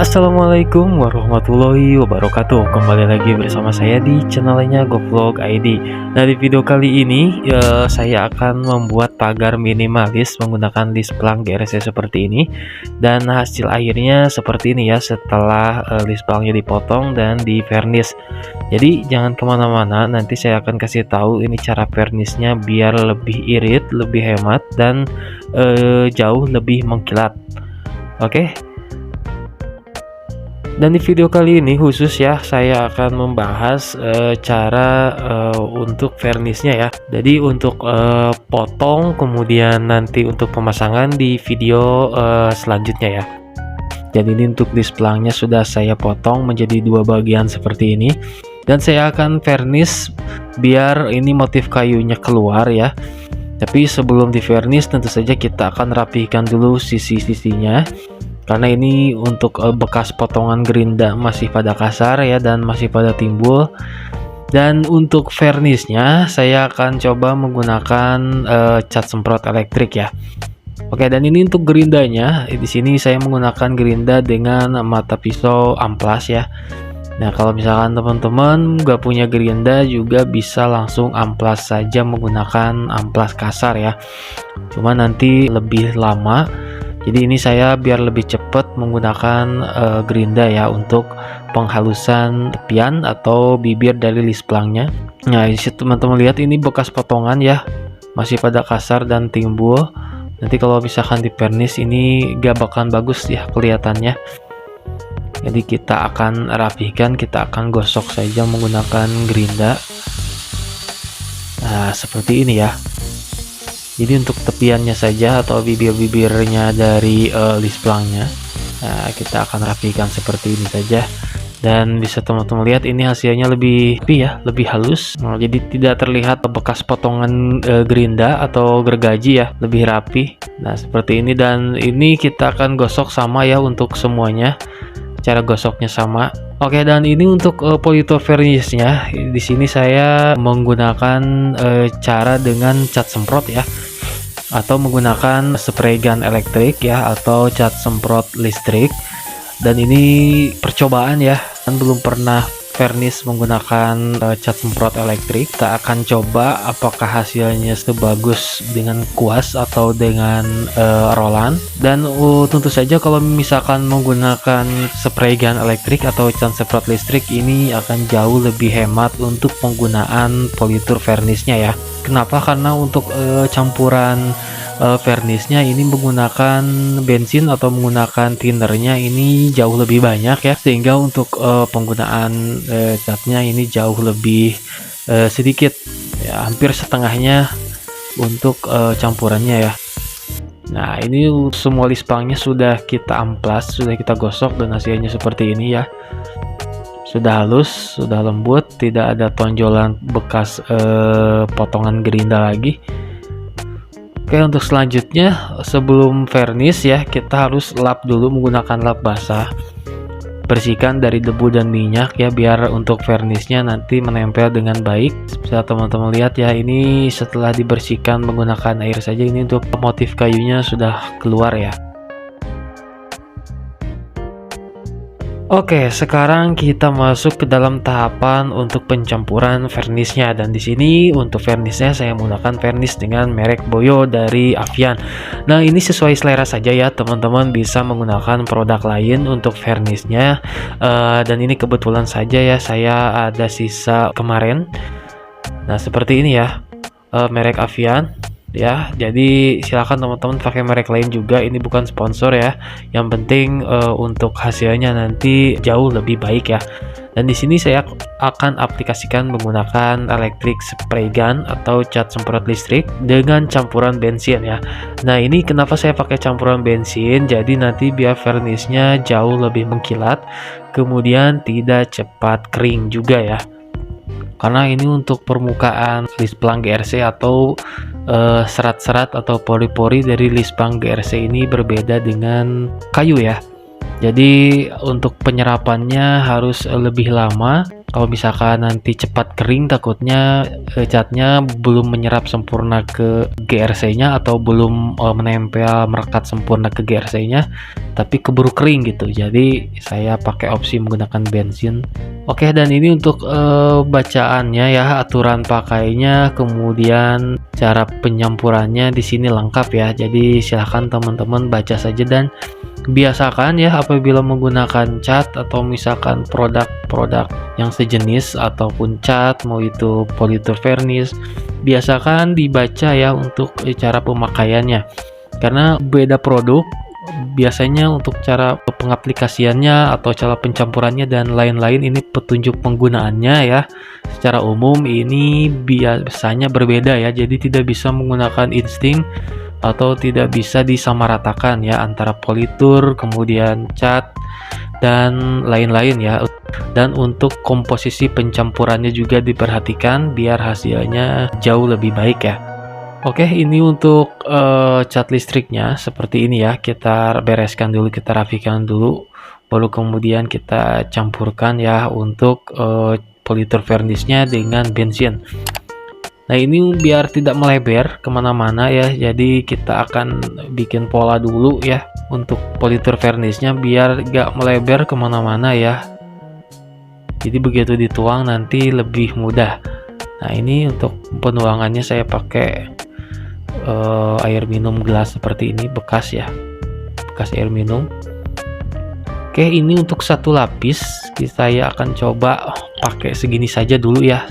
Assalamualaikum warahmatullahi wabarakatuh. Kembali lagi bersama saya di channelnya Govlog ID. Nah, di video kali ini saya akan membuat pagar minimalis menggunakan list plank GRC seperti ini. Dan hasil akhirnya seperti ini ya, setelah list planknya dipotong dan di vernish. Jadi jangan kemana-mana, nanti saya akan kasih tahu ini cara vernishnya biar lebih irit, lebih hemat, dan jauh lebih mengkilat. Oke. Dan di video kali ini khusus ya, saya akan membahas cara untuk vernishnya ya. Jadi untuk potong, kemudian nanti untuk pemasangan di video selanjutnya ya. Dan ini untuk list planknya sudah saya potong menjadi dua bagian seperti ini. Dan saya akan vernish biar ini motif kayunya keluar ya. Tapi sebelum di vernish tentu saja kita akan rapihkan dulu sisi-sisinya. Karena ini untuk bekas potongan gerinda masih pada kasar ya, dan masih pada timbul. Dan untuk vernishnya saya akan coba menggunakan cat semprot elektrik ya. Oke, dan ini untuk gerindanya di sini saya menggunakan gerinda dengan mata pisau amplas ya. Nah, kalau misalkan teman-teman nggak punya gerinda juga bisa langsung amplas saja menggunakan amplas kasar ya. Cuma nanti lebih lama. Jadi ini saya biar lebih cepat menggunakan gerinda ya untuk penghalusan tepian atau bibir dari list planknya. Nah, di situ teman-teman lihat ini bekas potongan ya, masih pada kasar dan timbul. Nanti kalau misalkan di vernish ini gak bakalan bagus ya kelihatannya. Jadi kita akan rapihkan, kita akan gosok saja menggunakan gerinda. Nah, seperti ini ya. Jadi untuk tepiannya saja atau bibir-bibirnya dari list planknya, nah, kita akan rapikan seperti ini saja. Dan bisa teman-teman lihat ini hasilnya lebih halus. Nah, jadi tidak terlihat bekas potongan gerinda atau gergaji ya, lebih rapi. Nah, seperti ini, dan ini kita akan gosok sama ya untuk semuanya. Cara gosoknya sama. Oke, dan ini untuk politur vernishnya. Di sini saya menggunakan cara dengan cat semprot ya, atau menggunakan spray gun elektrik ya, atau cat semprot listrik. Dan ini percobaan ya, kan belum pernah vernish menggunakan cat semprot elektrik. Kita akan coba apakah hasilnya sebagus dengan kuas atau dengan rolan. Dan tentu saja kalau misalkan menggunakan spray gun elektrik atau cat semprot listrik, ini akan jauh lebih hemat untuk penggunaan politur vernishnya ya. Kenapa? Karena untuk campuran vernishnya ini menggunakan bensin atau menggunakan thinnernya ini jauh lebih banyak ya, sehingga untuk penggunaan catnya ini jauh lebih sedikit ya, hampir setengahnya untuk campurannya ya. Nah, ini semua list planknya sudah kita amplas, sudah kita gosok, dan hasilnya seperti ini ya. Sudah halus, sudah lembut, tidak ada tonjolan bekas potongan gerinda lagi. Oke, untuk selanjutnya sebelum vernish ya, kita harus lap dulu menggunakan lap basah. Bersihkan dari debu dan minyak ya, biar untuk vernishnya nanti menempel dengan baik. Bisa teman-teman lihat ya, ini setelah dibersihkan menggunakan air saja, ini untuk motif kayunya sudah keluar ya. Oke, sekarang kita masuk ke dalam tahapan untuk pencampuran vernishnya. Dan di sini untuk vernishnya saya menggunakan vernish dengan merek Boyo dari Avian. Nah, ini sesuai selera saja ya, teman-teman bisa menggunakan produk lain untuk vernishnya. Dan ini kebetulan saja ya, saya ada sisa kemarin. Nah, seperti ini ya, merek Avian ya. Jadi silakan teman-teman pakai merek lain juga, ini bukan sponsor ya. Yang penting untuk hasilnya nanti jauh lebih baik ya. Dan di sini saya akan aplikasikan menggunakan electric spray gun atau cat semprot listrik dengan campuran bensin ya. Nah, ini kenapa saya pakai campuran bensin? Jadi nanti biar vernishnya jauh lebih mengkilat, kemudian tidak cepat kering juga ya. Karena ini untuk permukaan list plank GRC atau serat-serat atau pori-pori dari list plank GRC ini berbeda dengan kayu ya. Jadi untuk penyerapannya harus lebih lama kalau misalkan nanti cepat kering takutnya catnya belum menyerap sempurna ke GRC-nya atau belum menempel merekat sempurna ke GRC-nya, tapi keburu kering gitu. Jadi saya pakai opsi menggunakan bensin. Oke, dan ini untuk bacaannya ya, aturan pakainya, kemudian cara penyampurannya di sini lengkap ya. Jadi silahkan teman-teman baca saja dan biasakan ya apabila menggunakan cat atau misalkan produk-produk yang sejenis ataupun cat, mau itu politur vernis, biasakan dibaca ya untuk cara pemakaiannya, karena beda produk biasanya untuk cara pengaplikasiannya atau cara pencampurannya dan lain-lain. Ini petunjuk penggunaannya ya, secara umum ini biasanya berbeda ya, jadi tidak bisa menggunakan insting atau tidak bisa disamaratakan ya antara politur, kemudian cat dan lain-lain ya. Dan untuk komposisi pencampurannya juga diperhatikan biar hasilnya jauh lebih baik ya. Oke, ini untuk cat listriknya seperti ini ya. Kita bereskan dulu, kita rapikan dulu, baru kemudian kita campurkan ya untuk politur vernisnya dengan bensin. Nah, ini biar tidak melebar kemana-mana ya, jadi kita akan bikin pola dulu ya untuk politur vernisnya biar gak melebar kemana-mana ya. Jadi begitu dituang nanti lebih mudah. Nah, ini untuk penuangannya saya pakai air minum gelas seperti ini, bekas ya, bekas air minum. Oke, ini untuk satu lapis saya akan coba pakai segini saja dulu ya,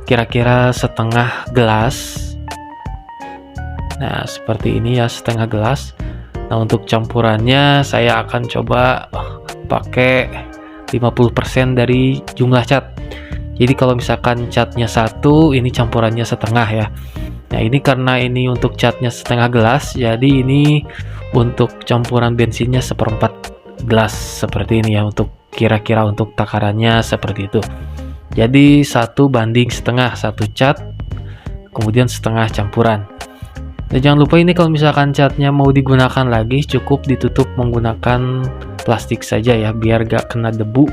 kira-kira setengah gelas. Nah, seperti ini ya, setengah gelas. Nah, untuk campurannya saya akan coba pakai 50% dari jumlah cat. Jadi kalau misalkan catnya 1, ini campurannya setengah ya. Nah, ini karena ini untuk catnya setengah gelas, jadi ini untuk campuran bensinnya 1/4 gelas seperti ini ya, untuk kira-kira untuk takarannya seperti itu. Jadi 1:1/2, 1 cat kemudian setengah campuran. Dan jangan lupa ini kalau misalkan catnya mau digunakan lagi, cukup ditutup menggunakan plastik saja ya, biar gak kena debu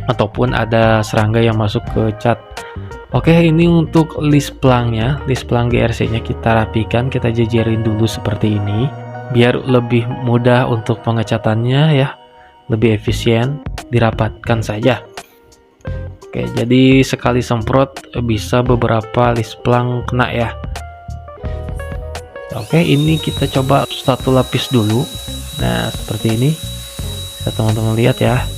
ataupun ada serangga yang masuk ke cat. Oke, ini untuk list plangnya, list plang GRC nya kita rapikan, kita jejerin dulu seperti ini biar lebih mudah untuk pengecatannya ya, lebih efisien, dirapatkan saja. Oke, jadi sekali semprot bisa beberapa list plang kena ya. Oke, ini kita coba satu lapis dulu. Nah, seperti ini ya, teman-teman lihat ya,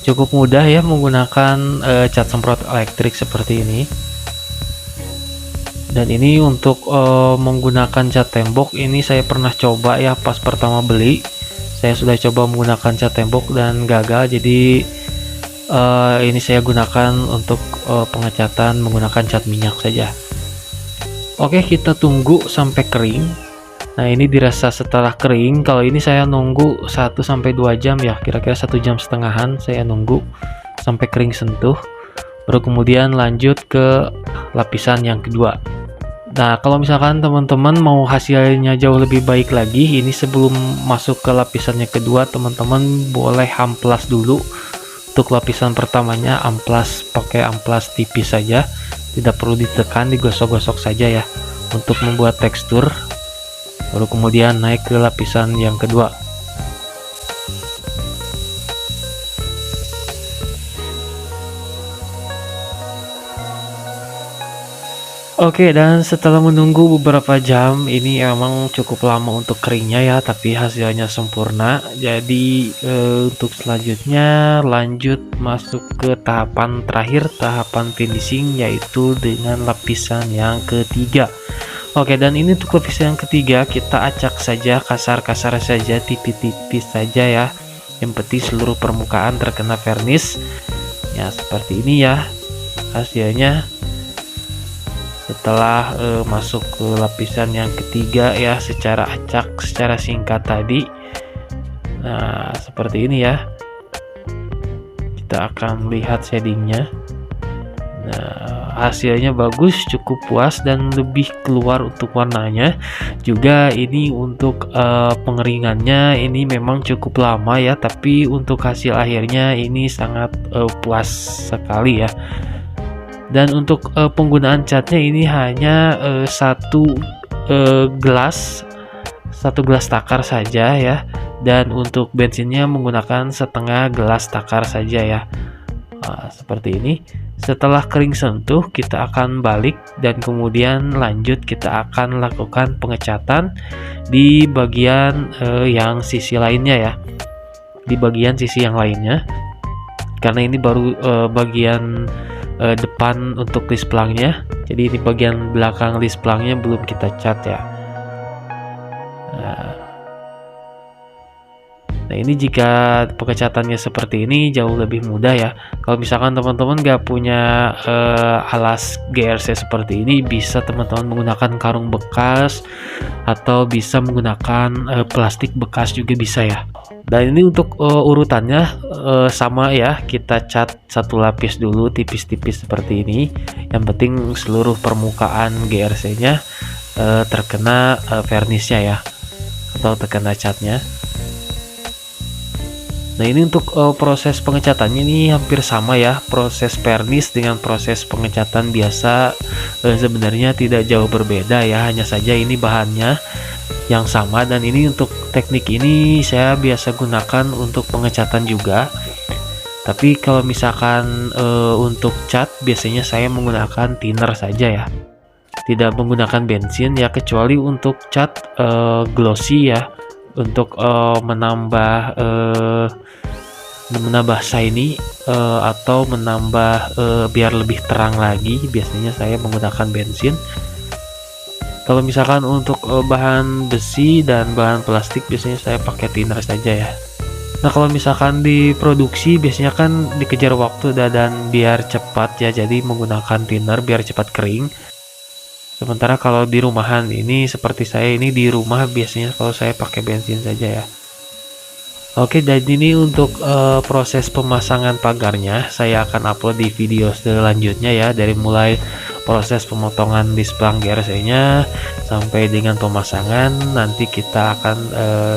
cukup mudah ya menggunakan cat semprot elektrik seperti ini. Dan ini untuk menggunakan cat tembok, ini saya pernah coba ya pas pertama beli. Saya sudah coba menggunakan cat tembok dan gagal, jadi ini saya gunakan untuk pengecatan menggunakan cat minyak saja. Oke, kita tunggu sampai kering. Nah, ini dirasa setelah kering, kalau ini saya nunggu 1-2 jam ya, kira-kira 1,5 jam saya nunggu sampai kering sentuh, baru kemudian lanjut ke lapisan yang kedua. Nah, kalau misalkan teman-teman mau hasilnya jauh lebih baik lagi, ini sebelum masuk ke lapisannya kedua, teman-teman boleh amplas dulu. Untuk lapisan pertamanya amplas pakai amplas tipis saja, tidak perlu ditekan, digosok-gosok saja ya untuk membuat tekstur, baru kemudian naik ke lapisan yang kedua. Oke, dan setelah menunggu beberapa jam, ini emang cukup lama untuk keringnya ya, tapi hasilnya sempurna. Jadi untuk selanjutnya lanjut masuk ke tahapan terakhir, tahapan finishing, yaitu dengan lapisan yang ketiga. Oke, dan ini untuk lapisan yang ketiga kita acak saja, kasar-kasar saja, tipis-tipis saja ya, yang penting seluruh permukaan terkena vernis ya, seperti ini ya hasilnya setelah masuk ke lapisan yang ketiga ya, secara acak, secara singkat tadi. Nah, seperti ini ya, kita akan lihat shadingnya. Nah, hasilnya bagus, cukup puas dan lebih keluar untuk warnanya. Juga ini untuk pengeringannya ini memang cukup lama ya, tapi untuk hasil akhirnya ini sangat puas sekali ya. Dan untuk penggunaan catnya ini hanya satu gelas takar saja ya, dan untuk bensinnya menggunakan setengah gelas takar saja ya. Seperti ini. Setelah kering sentuh, kita akan balik dan kemudian lanjut kita akan lakukan pengecatan di bagian yang sisi lainnya ya, di bagian sisi yang lainnya, karena ini baru bagian depan untuk list plangnya, jadi ini bagian belakang list plangnya belum kita cat ya. Nah ini jika pengecatannya seperti ini jauh lebih mudah ya. Kalau misalkan teman-teman gak punya alas GRC seperti ini, bisa teman-teman menggunakan karung bekas atau bisa menggunakan plastik bekas juga bisa ya. Dan ini untuk urutannya sama ya, kita cat satu lapis dulu tipis-tipis seperti ini. Yang penting seluruh permukaan GRC nya terkena varnisnya ya, atau terkena catnya. Nah ini untuk proses pengecatannya ini hampir sama ya, proses vernis dengan proses pengecatan biasa sebenarnya tidak jauh berbeda ya, hanya saja ini bahannya yang sama. Dan ini untuk teknik ini saya biasa gunakan untuk pengecatan juga, tapi kalau misalkan untuk cat biasanya saya menggunakan thinner saja ya, tidak menggunakan bensin ya, kecuali untuk cat glossy ya, untuk menambah shiny atau menambah biar lebih terang lagi, biasanya saya menggunakan bensin. Kalau misalkan untuk bahan besi dan bahan plastik biasanya saya pakai thinner saja ya. Nah kalau misalkan diproduksi biasanya kan dikejar waktu dan biar cepat ya, jadi menggunakan thinner biar cepat kering. Sementara kalau di rumahan ini seperti saya ini di rumah biasanya kalau saya pakai bensin saja ya. Oke, dan ini untuk proses pemasangan pagarnya saya akan upload di video selanjutnya ya, dari mulai proses pemotongan list plang GRC nya sampai dengan pemasangan nanti kita akan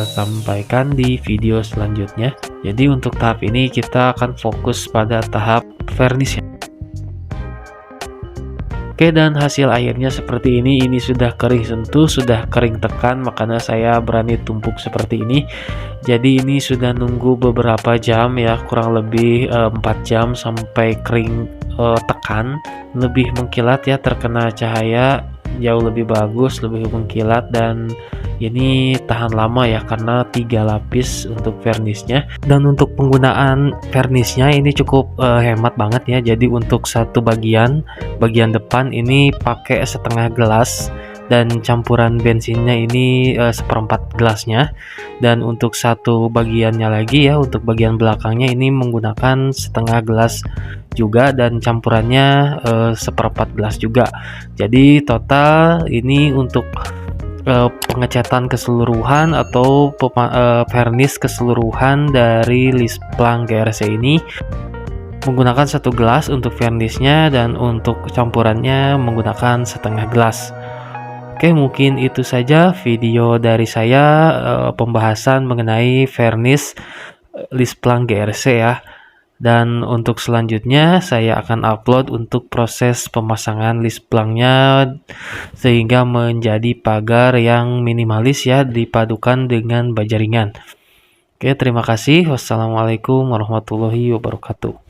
sampaikan di video selanjutnya. Jadi untuk tahap ini kita akan fokus pada tahap varnish ya. Oke, dan hasil akhirnya seperti ini sudah kering sentuh, sudah kering tekan, makanya saya berani tumpuk seperti ini. Jadi ini sudah nunggu beberapa jam ya, kurang lebih 4 jam sampai kering tekan, lebih mengkilat ya, terkena cahaya jauh lebih bagus, lebih mengkilat, dan ini tahan lama ya karena 3 lapis untuk varnisnya. Dan untuk penggunaan varnisnya ini cukup hemat banget ya, jadi untuk satu bagian depan ini pakai setengah gelas, dan campuran bensinnya ini seperempat gelasnya. Dan untuk satu bagiannya lagi ya, untuk bagian belakangnya ini menggunakan setengah gelas juga, dan campurannya seperempat gelas juga. Jadi total ini untuk pengecatan keseluruhan atau varnish keseluruhan dari list plang GRC ini menggunakan 1 gelas untuk vernishnya, dan untuk campurannya menggunakan setengah gelas. Oke, mungkin itu saja video dari saya pembahasan mengenai varnish list plang GRC ya. Dan untuk selanjutnya saya akan upload untuk proses pemasangan list plangnya sehingga menjadi pagar yang minimalis ya, dipadukan dengan baja ringan. Oke, terima kasih. Wassalamualaikum warahmatullahi wabarakatuh.